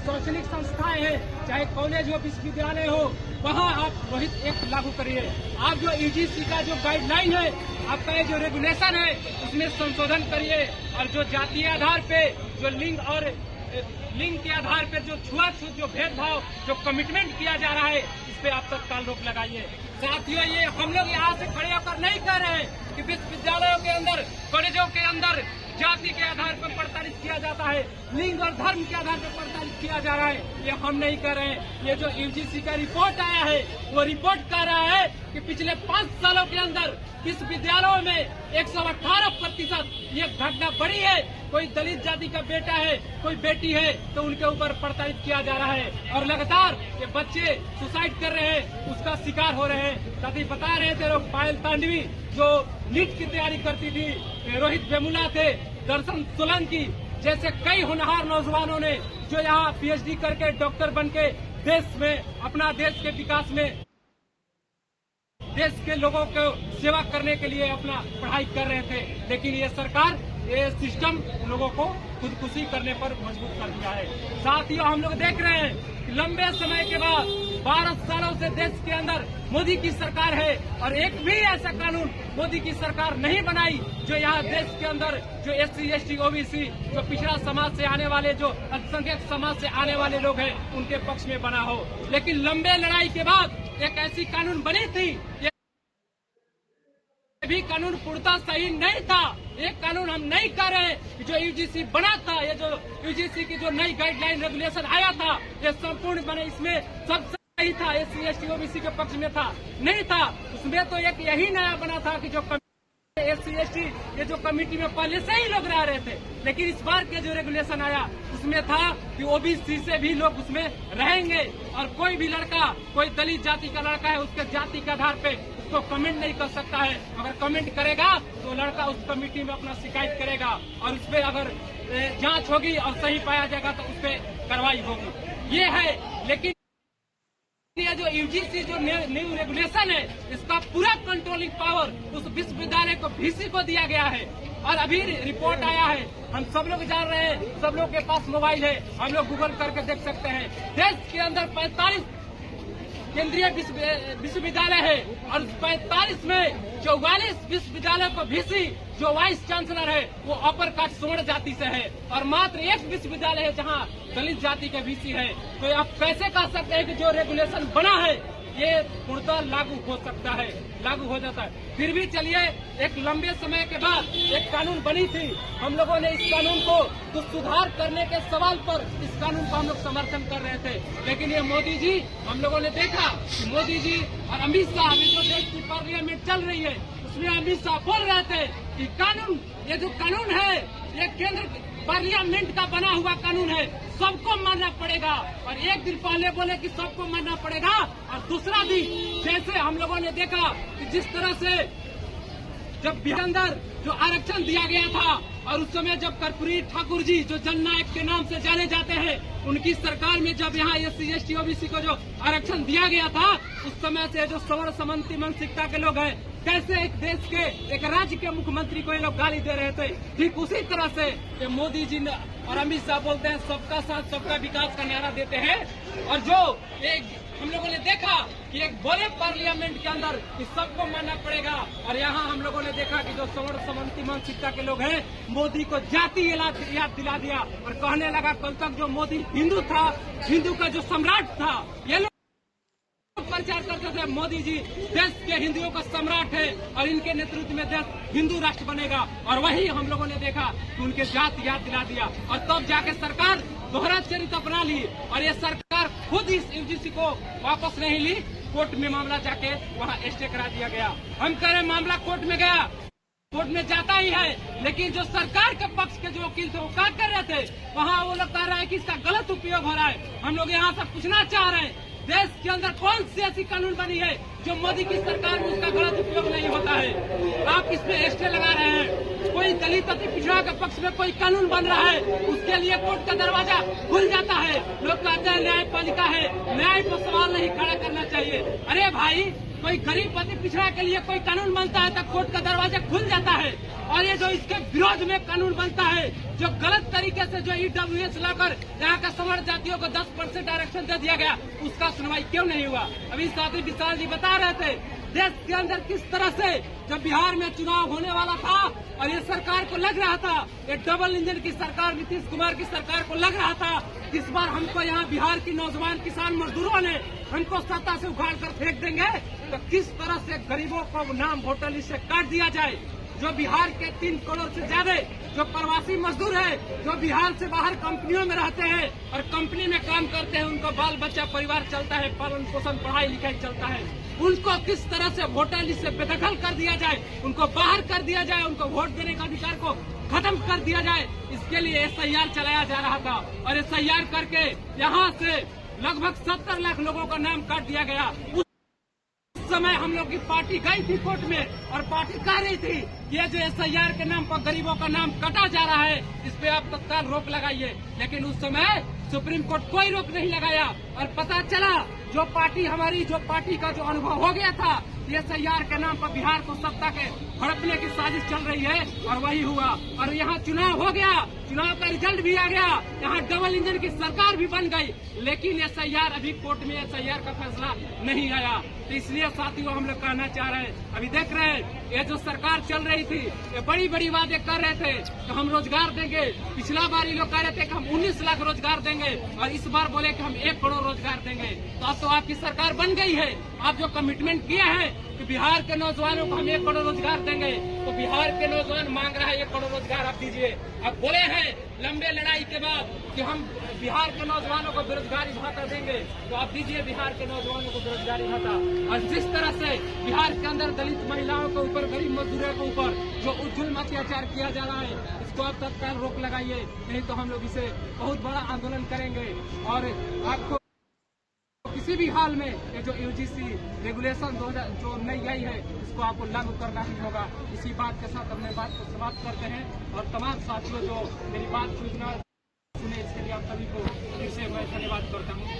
शैक्षणिक संस्थाएं हैं, चाहे कॉलेज हो, विश्वविद्यालय हो, वहाँ आप रोहित एक्ट लागू करिए। आप जो यूजीसी का जो गाइडलाइन है, आपका ये जो रेगुलेशन है, उसमें संशोधन करिए। और जो जातीय आधार पे जो लिंग के आधार पर जो छुआछूत, जो भेदभाव, जो कमिटमेंट किया जा रहा है, इस पे आप तत्काल रोक लगाइए। साथियों, ये हम लोग यहाँ से खड़े होकर नहीं कह रहे हैं कि विश्वविद्यालयों के अंदर, कॉलेजों के अंदर जाति के आधार पर प्रताड़ित किया जाता है, लिंग और धर्म के आधार पर प्रताड़ित किया जा रहा है, ये हम नहीं कर रहे हैं। ये जो यूजीसी का रिपोर्ट आया है, वो रिपोर्ट कह रहा है कि पिछले 5 सालों के अंदर विश्वविद्यालयों में 118% ये घटना बढ़ी है। कोई दलित जाति का बेटा है, कोई बेटी है, तो उनके ऊपर प्रताड़ित किया जा रहा है और लगातार ये बच्चे सुसाइड कर रहे हैं, उसका शिकार हो रहे हैं। साथ ही बता रहे थे लोग, पायल तांडवी जो नीट की तैयारी करती थी, रोहित वेमुला थे, दर्शन सोलंकी जैसे कई होनहार नौजवानों ने जो यहाँ पीएचडी करके डॉक्टर बन के देश में, अपना देश के विकास में, देश के लोगों को सेवा करने के लिए अपना पढ़ाई कर रहे थे। लेकिन ये सरकार, ये सिस्टम लोगों को खुदकुशी करने पर मजबूर कर दिया है। साथ ही हम लोग देख रहे हैं कि लंबे समय के बाद 12 सालों से देश के अंदर मोदी की सरकार है और एक भी ऐसा कानून मोदी की सरकार नहीं बनाई जो यहाँ देश के अंदर जो SC ST OBC जो पिछड़ा समाज से आने वाले, जो अल्पसंख्यक समाज से आने वाले लोग हैं, उनके पक्ष में बना हो। लेकिन लंबे लड़ाई के बाद एक ऐसी कानून बनी थी, ये भी कानून पूर्णतः सही नहीं था। एक कानून हम नहीं कर रहे कि जो यूजीसी बना था, ये जो यूजीसी की जो नई गाइडलाइन रेगुलेशन आया था, ये संपूर्ण बने, इसमें सब सही था, SC ST OBC के पक्ष में था, नहीं था। उसमें तो एक यही नया बना था कि जो SC ST ये जो कमेटी में पहले से ही लोग रह रहे थे, लेकिन इस बार के जो रेगुलेशन आया उसमें था कि OBC से भी लोग उसमें रहेंगे और कोई भी लड़का, कोई दलित जाति का लड़का है, उसके जाति के आधार पे उसको कमेंट नहीं कर सकता है। अगर कमेंट करेगा तो लड़का उस कमेटी में अपना शिकायत करेगा और उस पर अगर जांच होगी और सही पाया जाएगा तो उस पर कार्रवाई होगी। ये है। लेकिन ये जो यूजीसी जो न्यू रेगुलेशन है, इसका पूरा कंट्रोलिंग पावर उस विश्वविद्यालय को VC को दिया गया है। और अभी रिपोर्ट आया है, हम सब लोग जान रहे हैं, सब लोग के पास मोबाइल है, हम लोग गूगल करके देख सकते हैं। देश के अंदर 45 केंद्रीय विश्वविद्यालय है और 45 में 44 विश्वविद्यालय को VC जो वाइस चांसलर है वो अपर कास्ट स्वर्ण जाति से है और मात्र एक विश्वविद्यालय है जहां दलित जाति के VC है। तो आप कैसे कह सकते हैं कि जो रेगुलेशन बना है ये पूर्णतः लागू हो सकता है, लागू हो जाता है। फिर भी चलिए, एक लंबे समय के बाद एक कानून बनी थी, हम लोगों ने इस कानून को तो सुधार करने के सवाल पर इस कानून को हम लोग समर्थन कर रहे थे। लेकिन ये मोदी जी, हम लोगों ने देखा कि मोदी जी और अमित शाह, अभी जो देश की पार्लियामेंट चल रही है उसमें अमित शाह बोल रहे थे कि कानून, ये जो कानून है ये केंद्र पार्लियामेंट का बना हुआ कानून है, सबको मानना पड़ेगा। और एक दिन पहले बोले कि सबको मानना पड़ेगा और दूसरा दिन जैसे हम लोगों ने देखा कि जिस तरह से जब बिहार के अंदर जो आरक्षण दिया गया था और उस समय जब कर्पूरी ठाकुर जी जो जननायक के नाम से जाने जाते हैं, उनकी सरकार में जब यहाँ SC ST OBC को जो आरक्षण दिया गया था, उस समय से जो सवर्ण समन्ति मानसिकता के लोग हैं, कैसे एक देश के, एक राज्य के मुख्यमंत्री को ये लोग गाली दे रहे थे, ठीक उसी तरह से ये मोदी जी और अमित शाह बोलते हैं सबका साथ सबका विकास का नारा देते हैं। और जो एक हम लोगों ने देखा कि एक बड़े पार्लियामेंट के अंदर कि सबको मानना पड़ेगा और यहाँ हम लोगों ने देखा कि जो सवर्ण समन्ति मानसिकता के लोग हैं, मोदी को जाति याद दिला दिया और कहने लगा कल तक जो मोदी हिंदू था, हिंदू का जो सम्राट था, ये लोग प्रचार करते थे मोदी जी देश के हिंदुओं का सम्राट है और इनके नेतृत्व में देश हिंदू राष्ट्र बनेगा। और वही हम लोगों ने देखा कि उनके जाति याद दिला दिया और तब जाके सरकार दोहरा चरित्र अपना ली और ये सरकार खुद इस यूजीसी को वापस नहीं ली, कोर्ट में मामला जाके वहाँ स्टे करा दिया गया। हम कह रहे मामला कोर्ट में गया, कोर्ट में जाता ही है, लेकिन जो सरकार के पक्ष के जो वकील थे वो क्या कर रहे थे, वहाँ वो लोग कह रहे हैं कि इसका गलत उपयोग हो रहा है। हम लोग यहाँ से पूछना चाह रहे हैं, देश के अंदर कौन सी ऐसी कानून बनी है जो मोदी की सरकार में उसका गलत उपयोग नहीं होता है? आप इसमें स्टे लगा रहे हैं। कोई दलित अति पिछड़ा के पक्ष में कोई कानून बन रहा है, उसके लिए कोर्ट का दरवाजा खुल जाता है। लोग कहते महोदय न्यायपालिका है, न्याय पर सवाल नहीं खड़ा करना चाहिए। अरे भाई, कोई गरीब पति पिछड़ा के लिए कोई कानून बनता है तो कोर्ट का दरवाजा खुल जाता है, और ये जो इसके विरोध में कानून बनता है, जो गलत तरीके से जो ईडब्ल्यूएस लाकर यहाँ का समर्थ जातियों को 10% आरक्षण दे दिया गया, उसका सुनवाई क्यों नहीं हुआ? अभी साथी विशाल जी बता रहे थे देश के अंदर किस तरह से जब बिहार में चुनाव होने वाला था और ये सरकार को लग रहा था, ये डबल इंजन की सरकार नीतीश कुमार की सरकार को लग रहा था कि इस बार हमको यहाँ बिहार की नौजवान किसान मजदूरों ने हमको सत्ता से उखाड़ कर फेंक देंगे, तो किस तरह से गरीबों को नाम वोटर लिस्ट से काट दिया जाए। जो बिहार के 3 करोड़ से ज्यादा जो प्रवासी मजदूर है, जो बिहार से बाहर कंपनियों में रहते हैं और कंपनी में काम करते हैं, उनका बाल बच्चा परिवार चलता है, पालन पोषण पढ़ाई लिखाई चलता है, उनको किस तरह से वोटर लिस्ट से बेदखल कर दिया जाए, उनको बाहर कर दिया जाए, उनको वोट देने का अधिकार को खत्म कर दिया जाए, इसके लिए SIR चलाया जा रहा था। और SIR करके यहाँ से लगभग 70 लाख लोगों का नाम काट दिया गया। उस समय हम लोग की पार्टी गई थी कोर्ट में और पार्टी कह रही थी कि ये जो SIR के नाम पर गरीबों का नाम कटा जा रहा है, इस पे आप तत्काल रोक लगाइए। लेकिन उस समय सुप्रीम कोर्ट कोई रोक नहीं लगाया और पता चला जो पार्टी हमारी जो पार्टी का जो अनुभव हो गया था, SIR के नाम पर बिहार को सत्ता के हड़पने की साजिश चल रही है, और वही हुआ। और यहाँ चुनाव हो गया, चुनाव का रिजल्ट भी आ गया, यहाँ डबल इंजन की सरकार भी बन गई, लेकिन SIR अभी कोर्ट में SIR का फैसला नहीं आया। तो इसलिए साथियों हम लोग कहना चाह रहे हैं, अभी देख रहे हैं ये जो सरकार चल रही थी, ये बड़ी बड़ी वादे कर रहे थे कि हम रोजगार देंगे। पिछला बार ये लोग कह रहे थे कि हम 19 लाख रोजगार देंगे, और इस बार बोले कि हम 1 करोड़ रोजगार देंगे। तो अब तो आपकी सरकार बन गई है, आप जो कमिटमेंट किए हैं कि बिहार के नौजवानों को हम 1 करोड़ रोजगार देंगे, तो बिहार के नौजवान मांग रहा है 1 करोड़ रोजगार आप दीजिए। अब बोले हैं लंबे लड़ाई के बाद कि हम बिहार के नौजवानों को बेरोजगारी भत्ता देंगे, तो आप दीजिए बिहार के नौजवानों को बेरोजगारी भत्ता। और जिस तरह से बिहार के अंदर दलित महिलाओं के ऊपर, गरीब मजदूरों के ऊपर जो जुल्म अत्याचार किया जा रहा है, इसको आप तत्काल रोक लगाइए, नहीं तो हम लोग इसे बहुत बड़ा आंदोलन करेंगे। और आपको किसी भी हाल में ये जो UGC रेगुलेशन जो नई आई है, इसको आपको लागू करना ही होगा। इसी बात के साथ अपने बात को समाप्त करते हैं, और तमाम साथियों जो मेरी बात सुने, इसके लिए आप सभी को फिर से मैं धन्यवाद करता हूँ।